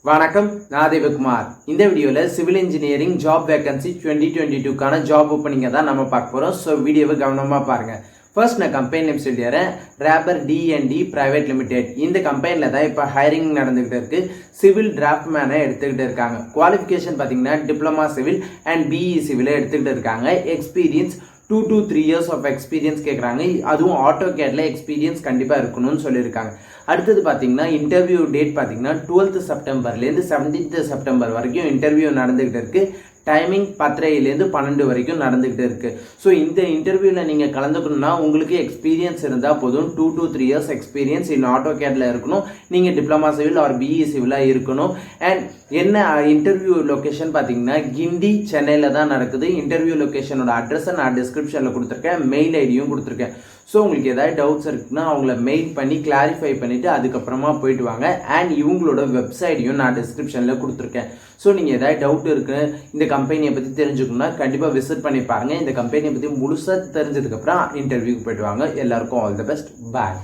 வணக்கம், நான் தேவகுமார். இந்த வீடியோவில் சிவில் இன்ஜினியரிங் ஜாப் வேகன்சி 2022க்கான ஜாப் ஓப்பனிங்கை தான் நம்ம பார்க்க போகிறோம். ஸோ வீடியோவை கவனமாக பாருங்கள். ஃபர்ஸ்ட் நான் கம்பெனி நேம் சொல்லிடுறேன். Rapper D&D private limited. இந்த கம்பெனியில் தான் இப்போ ஹைரிங் நடந்துகிட்டு இருக்கு. சிவில் டிராஃப்ட்மேனை எடுத்துக்கிட்டு இருக்காங்க. குவாலிஃபிகேஷன் பார்த்தீங்கன்னா டிப்ளமா சிவில் அண்ட் பிஇ சிவிலை எடுத்துக்கிட்டு இருக்காங்க. Experience 2 to 3 years of experience கேட்குறாங்க. அதுவும் ஆட்டோகேடில் எக்ஸ்பீரியன்ஸ் கண்டிப்பாக இருக்கணும்னு சொல்லியிருக்காங்க. அடுத்தது பார்த்தீங்கன்னா இன்டர்வியூ டேட் பார்த்தீங்கன்னா 12th செப்டம்பர்லேருந்து 17th செப்டம்பர் வரைக்கும் இன்டர்வியூ நடந்துகிட்டு இருக்கு. டைமிங் 10:30 12 வரைக்கும் நடந்துகிட்டு இருக்கு. ஸோ இந்த இன்டர்வியூவில் நீங்கள் கலந்துக்கணும்னா உங்களுக்கு எக்ஸ்பீரியன்ஸ் இருந்தால் போதும். 2 to 3 years எக்ஸ்பீரியன்ஸ் இன் ஆட்டோகேடில் இருக்கணும். நீங்கள் டிப்ளமா சிவில் ஆர் பிஇ சிவிலாக இருக்கணும். அண்ட் என்ன இன்டர்வியூ லொக்கேஷன் பார்த்தீங்கன்னா கிண்டி, சென்னையில் தான் நடக்குது. இன்டர்வியூ லொக்கேஷனோட அட்ரஸை நான் டிஸ்கிரிப்ஷனில் கொடுத்துருக்கேன், மெயில் ஐடியும் கொடுத்துருக்கேன். ஸோ உங்களுக்கு ஏதாவது டவுட்ஸ் இருக்குன்னா அவங்கள மெயில் பண்ணி கிளாரிஃபை பண்ணிவிட்டு அதுக்கப்புறமா போயிட்டு வாங்க. அண்ட் இவங்களோட வெப்சைட்டையும் நான் டிஸ்கிரிப்ஷனில் கொடுத்துருக்கேன். ஸோ நீங்கள் ஏதாவது டவுட் இருக்குது, இந்த கம்பெனியை பற்றி தெரிஞ்சுக்கணும்னா கண்டிப்பாக விசிட் பண்ணி பாருங்கள். இந்த கம்பெனியை பற்றி முழுசாக தெரிஞ்சதுக்கப்புறம் இன்டர்வியூக்கு போயிட்டு வாங்க. எல்லாருக்கும் ஆல் தி பெஸ்ட். பாய்.